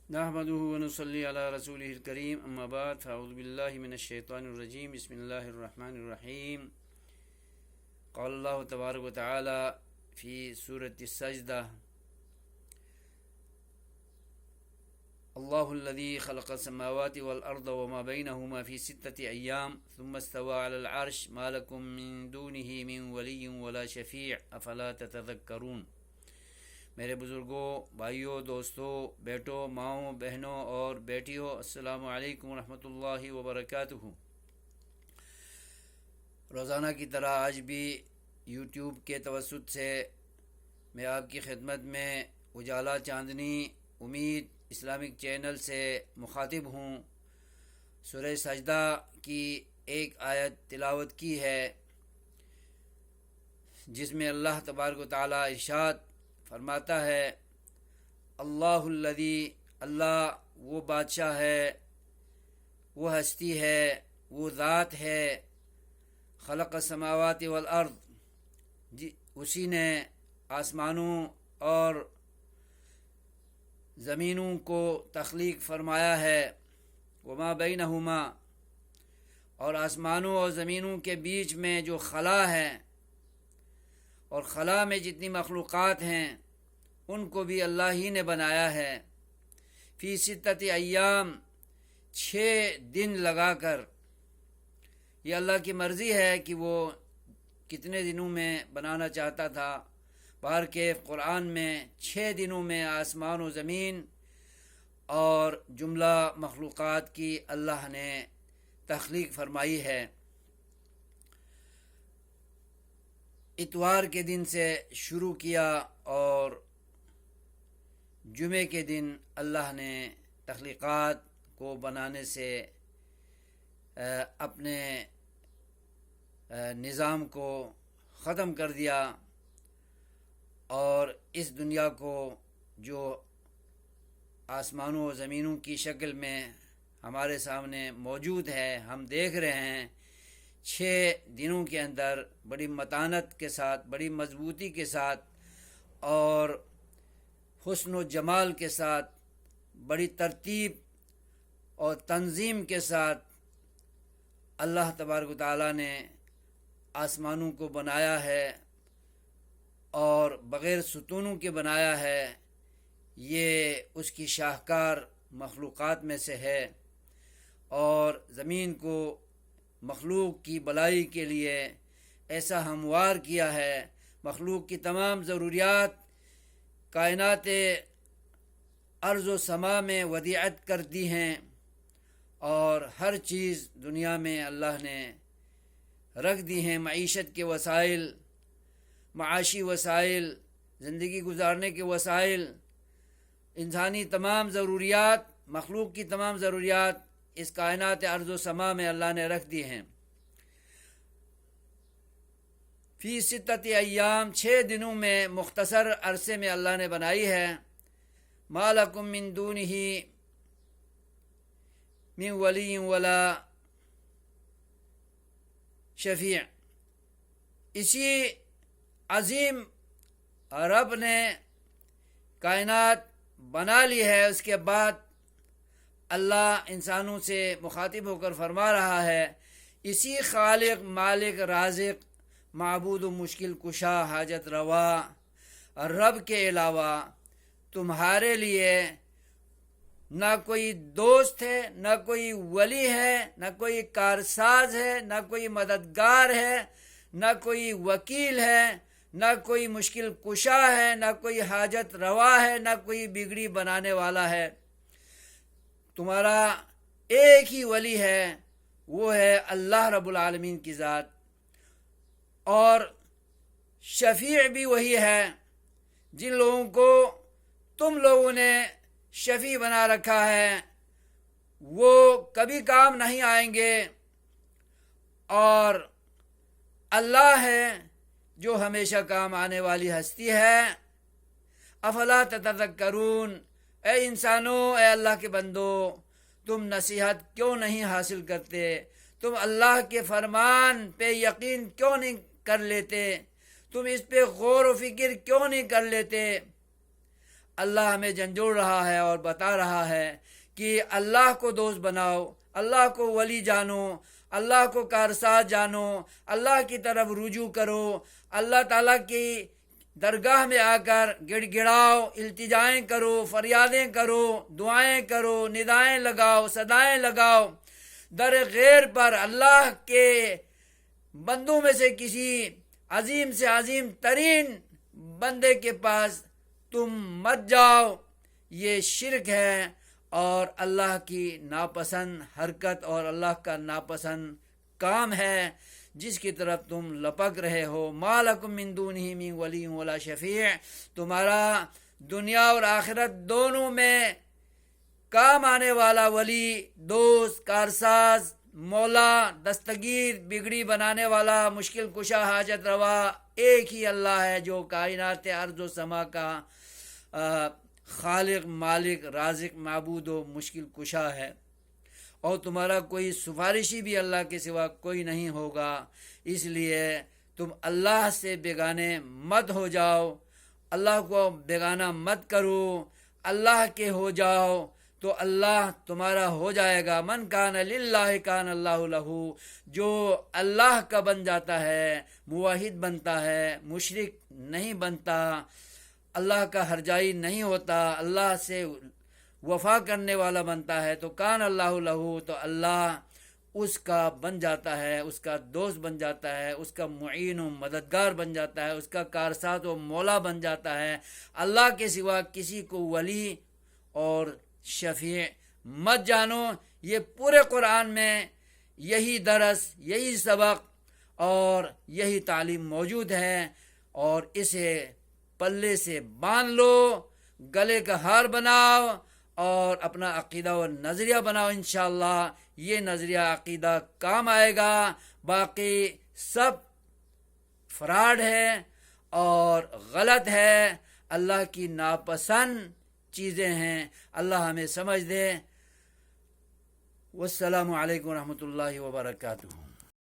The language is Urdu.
نحمده ونصلي على رسوله الكريم اما بعد فاعوذ بالله من الشيطان الرجيم بسم الله الرحمن الرحيم. قال الله تبارك وتعالى في سورة السجدة: الله الذي خلق السماوات والأرض وما بينهما في 6 أيام ثم استوى على العرش ما لكم من دونه من ولي ولا شفيع أفلا تتذكرون. میرے بزرگوں، بھائیوں، دوستوں، بیٹوں، ماؤں، بہنوں اور بیٹیوں، السلام علیکم ورحمۃ اللہ وبرکاتہ۔ روزانہ کی طرح آج بھی یوٹیوب کے توسط سے میں آپ کی خدمت میں اجالا چاندنی امید اسلامک چینل سے مخاطب ہوں۔ سورہ سجدہ کی ایک آیت تلاوت کی ہے جس میں اللہ تبارک و تعالی ارشاد فرماتا ہے: اللہ الذی، اللہ وہ بادشاہ ہے، وہ ہستی ہے، وہ ذات ہے، خلق السماوات والارض، اسی نے آسمانوں اور زمینوں کو تخلیق فرمایا ہے، وما بینہما، اور آسمانوں اور زمینوں کے بیچ میں جو خلا ہے اور خلا میں جتنی مخلوقات ہیں ان کو بھی اللہ ہی نے بنایا ہے، فی 6 ایام، 6 دن لگا کر۔ یہ اللہ کی مرضی ہے کہ وہ کتنے دنوں میں بنانا چاہتا تھا۔ بہر کے قرآن میں 6 دنوں میں آسمان و زمین اور جملہ مخلوقات کی اللہ نے تخلیق فرمائی ہے۔ اتوار کے دن سے شروع کیا اور جمعے کے دن اللہ نے تخلیقات کو بنانے سے اپنے نظام کو ختم کر دیا، اور اس دنیا کو جو آسمانوں و زمینوں کی شکل میں ہمارے سامنے موجود ہے، ہم دیکھ رہے ہیں، 6 دنوں کے اندر بڑی متانت کے ساتھ، بڑی مضبوطی کے ساتھ اور حسن و جمال کے ساتھ، بڑی ترتیب اور تنظیم کے ساتھ اللہ تبارک و تعالیٰ نے آسمانوں کو بنایا ہے اور بغیر ستونوں کے بنایا ہے۔ یہ اس کی شاہکار مخلوقات میں سے ہے، اور زمین کو مخلوق کی بلائی کے لیے ایسا ہموار کیا ہے، مخلوق کی تمام ضروریات کائنات ارض و سما میں ودیعت کر دی ہیں، اور ہر چیز دنیا میں اللہ نے رکھ دی ہیں، معیشت کے وسائل، معاشی وسائل، زندگی گزارنے کے وسائل، انسانی تمام ضروریات، مخلوق کی تمام ضروریات اس کائنات ارض و سما میں اللہ نے رکھ دی ہیں۔ فی 6 ایام، 6 دنوں میں، مختصر عرصے میں اللہ نے بنائی ہے۔ ما لکم من دونہ من ولی ولا شفیع۔ اسی عظیم رب نے کائنات بنا لی ہے، اس کے بعد اللہ انسانوں سے مخاطب ہو کر فرما رہا ہے: اسی خالق، مالک، رازق، معبود و مشکل کشا، حاجت روا رب کے علاوہ تمہارے لیے نہ کوئی دوست ہے، نہ کوئی ولی ہے، نہ کوئی کارساز ہے، نہ کوئی مددگار ہے، نہ کوئی وکیل ہے، نہ کوئی مشکل کشا ہے، نہ کوئی حاجت روا ہے، نہ کوئی بگڑی بنانے والا ہے۔ تمہارا ایک ہی ولی ہے، وہ ہے اللہ رب العالمین کی ذات، اور شفیع بھی وہی ہے۔ جن لوگوں کو تم لوگوں نے شفیع بنا رکھا ہے وہ کبھی کام نہیں آئیں گے، اور اللہ ہے جو ہمیشہ کام آنے والی ہستی ہے۔ افلا تتذکرون، اے انسانوں، اے اللہ کے بندو، تم نصیحت کیوں نہیں حاصل کرتے؟ تم اللہ کے فرمان پہ یقین کیوں نہیں کر لیتے؟ تم اس پہ غور و فکر کیوں نہیں کر لیتے؟ اللہ ہمیں جھنجھوڑ رہا ہے اور بتا رہا ہے کہ اللہ کو دوست بناؤ، اللہ کو ولی جانو، اللہ کو کارساز جانو، اللہ کی طرف رجوع کرو، اللہ تعالیٰ کی درگاہ میں آ کر گڑ گڑاؤ، التجائیں کرو، فریادیں کرو، دعائیں کرو، ندائیں لگاؤ، صدائیں لگاؤ، در غیر پر اللہ کے بندوں میں سے کسی عظیم سے عظیم ترین بندے کے پاس تم مت جاؤ، یہ شرک ہے اور اللہ کی ناپسند حرکت اور اللہ کا ناپسند کام ہے جس کی طرف تم لپک رہے ہو۔ ما لکم من دونہ من ولی ولا شفیع، تمہارا دنیا اور آخرت دونوں میں کام آنے والا ولی، دوست، کارساز، مولا، دستگیر، بگڑی بنانے والا، مشکل کشا، حاجت روا ایک ہی اللہ ہے جو کائنات ارض و سما کا خالق، مالک، رازق، معبود و مشکل کشا ہے، اور تمہارا کوئی سفارشی بھی اللہ کے سوا کوئی نہیں ہوگا۔ اس لیے تم اللہ سے بیگانے مت ہو جاؤ، اللہ کو بیگانہ مت کرو، اللہ کے ہو جاؤ تو اللہ تمہارا ہو جائے گا۔ من کان للہ کان اللہ لہ، جو اللہ کا بن جاتا ہے موحد بنتا ہے، مشرک نہیں بنتا، اللہ کا ہرجائی نہیں ہوتا، اللہ سے وفا کرنے والا بنتا ہے، تو کان اللہ لہ، تو اللہ اس کا بن جاتا ہے، اس کا دوست بن جاتا ہے، اس کا معین و مددگار بن جاتا ہے، اس کا کارساز و مولا بن جاتا ہے۔ اللہ کے سوا کسی کو ولی اور شفیع مت جانو۔ یہ پورے قرآن میں یہی درس، یہی سبق اور یہی تعلیم موجود ہے، اور اسے پلے سے باندھ لو، گلے کا ہار بناؤ اور اپنا عقیدہ و نظریہ بناؤ۔ انشاءاللہ یہ نظریہ عقیدہ کام آئے گا، باقی سب فراڈ ہے اور غلط ہے، اللہ کی ناپسند چیزیں ہیں۔ اللہ ہمیں سمجھ دے۔ والسلام علیکم ورحمۃ اللہ وبرکاتہ۔